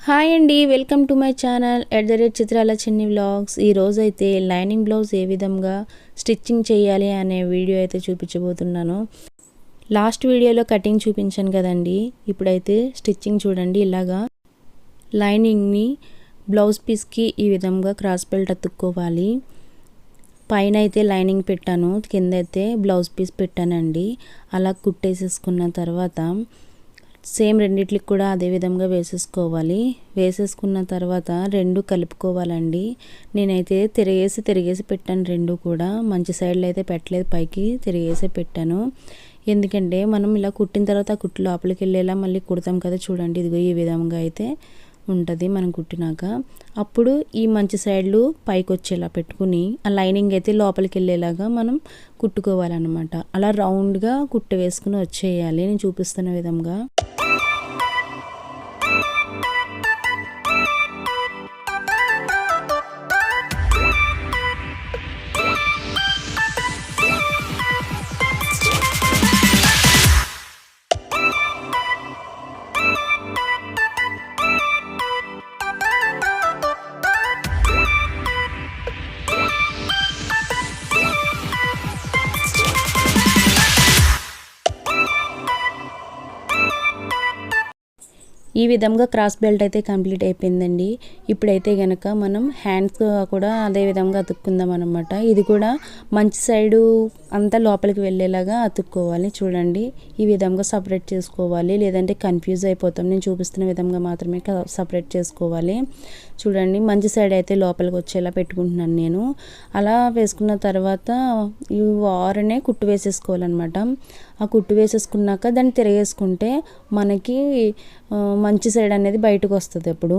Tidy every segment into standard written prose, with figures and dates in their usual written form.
Hi అండి, welcome to my channel @చిత్రాల చిన్ని వ్లాగ్స్. ఈరోజు అయితే లైనింగ్ బ్లౌజ్ ఏ విధంగా స్టిచ్చింగ్ చేయాలి అనే వీడియో అయితే చూపించబోతున్నాను. లాస్ట్ వీడియోలో కటింగ్ చూపించాను కదండి, ఇప్పుడైతే స్టిచ్చింగ్ చూడండి. ఇలాగా లైనింగ్ని బ్లౌజ్ పీస్కి ఈ విధంగా క్రాస్ బెల్ట్ అతుక్కోవాలి. పైన అయితే లైనింగ్ పెట్టాను, కింద అయితే బ్లౌజ్ పీస్ పెట్టానండి. అలా కుట్టేసేసుకున్న తర్వాత సేమ్ రెండిట్లకి కూడా అదే విధంగా వేసేసుకున్న తర్వాత రెండు కలుపుకోవాలండి. నేనైతే తిరిగేసి పెట్టాను, రెండు కూడా మంచి సైడ్లో అయితే పెట్టలేదు, పైకి తిరిగేసి పెట్టాను. ఎందుకంటే మనం ఇలా కుట్టిన తర్వాత ఆ కుట్టు లోపలికి వెళ్ళేలా మళ్ళీ కుడతాం కదా, చూడండి. ఇదిగో ఈ విధంగా అయితే ఉంటుంది మనం కుట్టినాక. అప్పుడు ఈ మంచి సైడ్లు పైకి వచ్చేలా పెట్టుకుని ఆ లైనింగ్ అయితే లోపలికి వెళ్ళేలాగా మనం కుట్టుకోవాలన్నమాట. అలా రౌండ్గా కుట్టు వేసుకుని వచ్చేయాలి నేను చూపిస్తున్న విధంగా. ఈ విధంగా క్రాస్ బెల్ట్ అయితే కంప్లీట్ అయిపోయిందండి. ఇప్పుడైతే కనుక మనం హ్యాండ్స్ కూడా అదే విధంగా అతుక్కుందాం అనమాట. ఇది కూడా మంచి సైడు అంతా లోపలికి వెళ్ళేలాగా అతుక్కోవాలి. చూడండి, ఈ విధంగా సపరేట్ చేసుకోవాలి, లేదంటే కన్ఫ్యూజ్ అయిపోతాం. నేను చూపిస్తున్న విధంగా మాత్రమే సపరేట్ చేసుకోవాలి. చూడండి, మంచి సైడ్ అయితే లోపలికి వచ్చేలా పెట్టుకుంటున్నాను నేను. అలా వేసుకున్న తర్వాత ఈ వారనే కుట్టు వేసేసుకోవాలన్నమాట. ఆ కుట్టు వేసేసుకున్నాక దాన్ని తిరగేసుకుంటే మనకి మంచి సైడ్ అనేది బయటకు వస్తుంది. అప్పుడు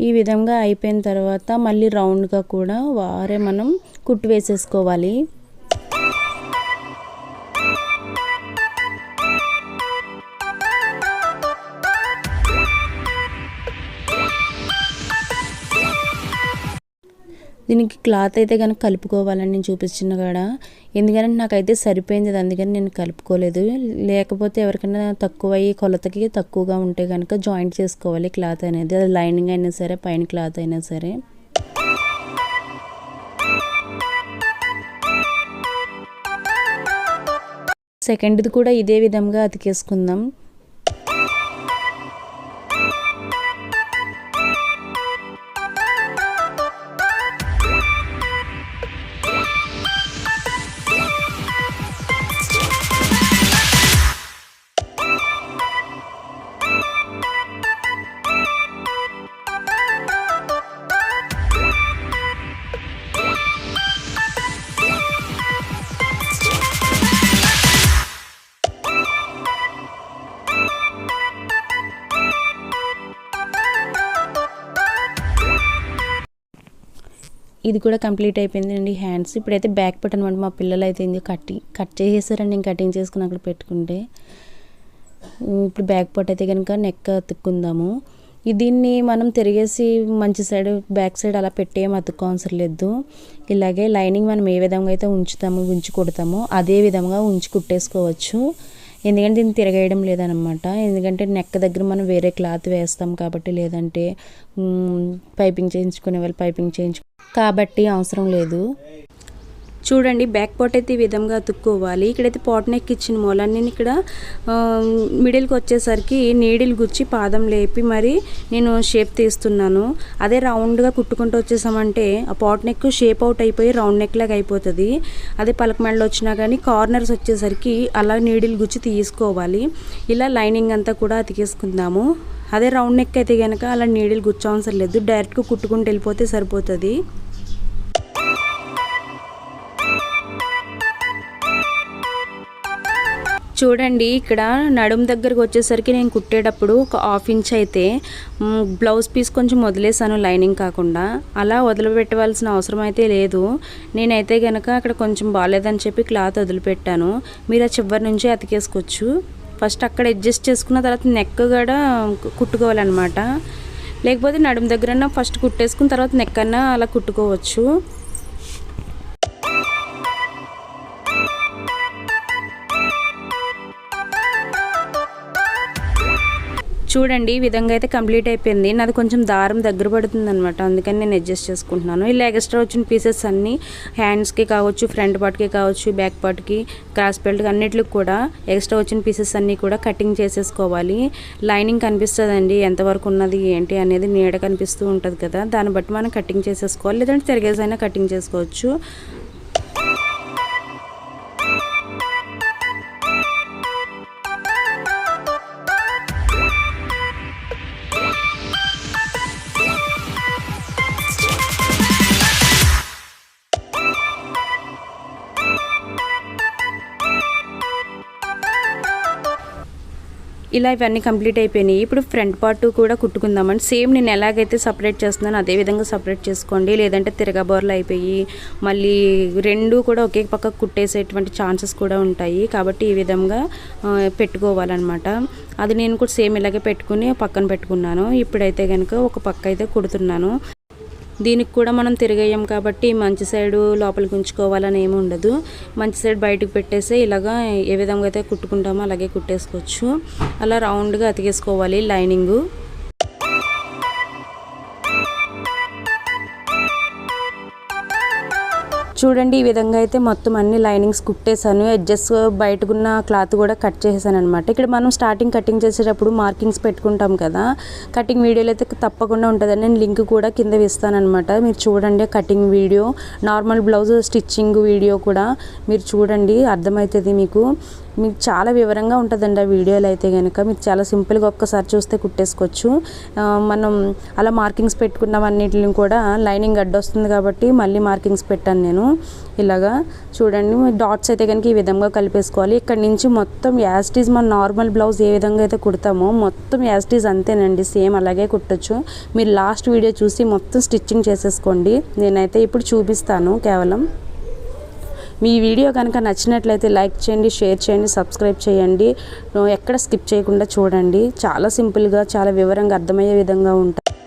ఈ విధంగా అయిపోయిన తర్వాత మళ్ళీ రౌండ్గా కూడా వారే మనం కుట్టు వేసేసుకోవాలి. దీనికి క్లాత్ అయితే కనుక కలుపుకోవాలని నేను చూపించిన కాడ, ఎందుకంటే నాకైతే సరిపోయింది, అందుకని నేను కలుపుకోలేదు. లేకపోతే ఎవరికైనా తక్కువ అయ్యి కొలతకి తక్కువగా ఉంటే కనుక జాయింట్ చేసుకోవాలి క్లాత్ అనేది. అది లైనింగ్ అయినా సరే, పైన క్లాత్ అయినా సరే. సెకండ్ది కూడా ఇదే విధంగా అతికేసుకుందాం. ఇది కూడా కంప్లీట్ అయిపోయిందండి హ్యాండ్స్. ఇప్పుడైతే బ్యాక్ పార్ట్ అనమాట. మా పిల్లలు అయితే కట్ చేసేసారండి, నేను కటింగ్ చేసుకుని అక్కడ పెట్టుకుంటే. ఇప్పుడు బ్యాక్ పార్ట్ అయితే కనుక నెక్ అతుక్కుందాము. దీన్ని మనం తిరిగేసి మంచి సైడ్ బ్యాక్ సైడ్ అలా పెట్టేం అతుక్కోవసరం లేదు. ఇలాగే లైనింగ్ మనం ఏ విధంగా అయితే ఉంచి కుడతామో అదే విధంగా ఉంచి కుట్టేసుకోవచ్చు. ఎందుకంటే దీన్ని తిరగేయడం లేదనమాట. ఎందుకంటే నెక్ దగ్గర మనం వేరే క్లాత్ వేస్తాం కాబట్టి, లేదంటే పైపింగ్ చేయించుకునే వాళ్ళు పైపింగ్ కాబట్టి అవసరం లేదు. చూడండి, బ్యాక్ పార్ట్ అయితే ఈ విధంగా అతుక్కోవాలి. ఇక్కడైతే పాట్ నెక్ ఇచ్చిన మూలాన్ని నేను ఇక్కడ మిడిల్కి వచ్చేసరికి నీడిల్ గుచ్చి పాదం లేపి మరి నేను షేప్ తీస్తున్నాను. అదే రౌండ్గా కుట్టుకుంటూ వచ్చేసామంటే ఆ పాట్ నెక్ షేప్ అవుట్ అయిపోయి రౌండ్ నెక్ లాగా అయిపోతుంది. అదే పలక మెడలో వచ్చినా కానీ కార్నర్స్ వచ్చేసరికి అలా నీడిల్ గుచ్చి తీసుకోవాలి. ఇలా లైనింగ్ అంతా కూడా అతికేసుకుందాము. అదే రౌండ్ నెక్ అయితే కనుక అలా నీడిల్ గుచ్చవసరం లేదు, డైరెక్ట్గా కుట్టుకుంటూ వెళ్ళిపోతే సరిపోతుంది. చూడండి ఇక్కడ నడుము దగ్గరకు వచ్చేసరికి నేను కుట్టేటప్పుడు ఒక 1/2 ఇంచ్ అయితే బ్లౌజ్ పీస్ కొంచెం వదిలేసాను లైనింగ్ కాకుండా. అలా వదిలిపెట్టవలసిన అవసరం అయితే లేదు. నేనైతే కనుక అక్కడ కొంచెం బాగాలేదని చెప్పి క్లాత్ వదిలిపెట్టాను. మీరు ఆ చివరి నుంచి అతికేసుకోవచ్చు. ఫస్ట్ అక్కడ అడ్జస్ట్ చేసుకున్న తర్వాత నెక్ కూడా కుట్టుకోవాలన్నమాట. లేకపోతే నడుము దగ్గర ఫస్ట్ కుట్టేసుకున్న తర్వాత నెక్ అన్నా అలా కుట్టుకోవచ్చు. చూడండి ఈ విధంగా అయితే కంప్లీట్ అయిపోయింది. నాది కొంచెం దారం దగ్గర పడుతుంది అనమాట, అందుకని నేను అడ్జస్ట్ చేసుకుంటున్నాను. ఇలా ఎక్స్ట్రా వచ్చిన పీసెస్ అన్నీ హ్యాండ్స్కి కావచ్చు, ఫ్రంట్ పార్ట్కి కావచ్చు, బ్యాక్ పార్ట్కి, క్రాస్ బెల్ట్కి అన్నిటికి కూడా ఎక్స్ట్రా వచ్చిన పీసెస్ అన్నీ కూడా కటింగ్ చేసేసుకోవాలి. లైనింగ్ కనిపిస్తుందండి ఎంతవరకు ఉన్నది ఏంటి అనేది, నీడ కనిపిస్తూ ఉంటుంది కదా, దాన్ని బట్టి మనం కటింగ్ చేసేసుకోవాలి. లేదంటే తిరిగేసైనా కటింగ్ చేసుకోవచ్చు. ఇలా ఇవన్నీ కంప్లీట్ అయిపోయినాయి. ఇప్పుడు ఫ్రంట్ పార్ట్ కూడా కుట్టుకుందామండి. సేమ్ నేను ఎలాగైతే సపరేట్ చేస్తున్నానో అదే విధంగా సపరేట్ చేసుకోండి. లేదంటే తిరగబోర్లు అయిపోయి మళ్ళీ రెండు కూడా ఒకే పక్క కుట్టేసేటువంటి ఛాన్సెస్ కూడా ఉంటాయి. కాబట్టి ఈ విధంగా పెట్టుకోవాలన్నమాట. అది నేను కూడా సేమ్ ఇలాగే పెట్టుకుని పక్కన పెట్టుకున్నాను. ఇప్పుడైతే కనుక ఒక పక్క అయితే కుడుతున్నాను. దీనికి కూడా మనం తిరిగేయం కాబట్టి మంచి సైడు లోపలికి ఉంచుకోవాలని ఏమి ఉండదు. మంచి సైడ్ బయటకు పెట్టేసి ఇలాగా ఏ విధంగా అయితే కుట్టుకుంటామో అలాగే కుట్టేసుకోవచ్చు. అలా రౌండ్గా అతికేసుకోవాలి లైనింగు. చూడండి ఈ విధంగా అయితే మొత్తం అన్ని లైనింగ్స్ కుట్టేసాను. ఎడ్జెస్ బయటకున్న క్లాత్ కూడా కట్ చేసాను అనమాట. ఇక్కడ మనం స్టార్టింగ్ కటింగ్ చేసేటప్పుడు మార్కింగ్స్ పెట్టుకుంటాం కదా, కటింగ్ వీడియోలు అయితే తప్పకుండా ఉంటుందని నేను లింక్ కూడా కింద ఇస్తానమాట. మీరు చూడండి cutting video, normal blouse stitching video కూడా మీరు చూడండి, అర్థమవుతుంది మీకు చాలా వివరంగా ఉంటుందండి ఆ వీడియోలో అయితే కనుక. మీరు చాలా సింపుల్గా ఒక్కసారి చూస్తే కుట్టేసుకోవచ్చు. మనం అలా మార్కింగ్స్ పెట్టుకున్నవన్నిటిని కూడా లైనింగ్ అడ్డొస్తుంది కాబట్టి మళ్ళీ మార్కింగ్స్ పెట్టాను నేను. ఇలాగా చూడండి డాట్స్ అయితే కనుక ఈ విధంగా కలిపేసుకోవాలి. ఇక్కడ నుంచి మొత్తం యాస్టీజ్ మన నార్మల్ బ్లౌజ్ ఏ విధంగా అయితే కుడతామో మొత్తం యాస్టీజ్ అంతేనండి, సేమ్ అలాగే కుట్టచ్చు. మీరు లాస్ట్ వీడియో చూసి మొత్తం స్టిచ్చింగ్ చేసేసుకోండి. నేనైతే ఇప్పుడు చూపిస్తాను కేవలం. మీ వీడియో కనుక నచ్చినట్లయితే లైక్ చేయండి, షేర్ చేయండి, సబ్స్క్రైబ్ చేయండి. ఎక్కడ స్కిప్ చేయకుండా చూడండి. చాలా సింపుల్గా చాలా వివరంగా అర్థమయ్యే విధంగా ఉంటాయి.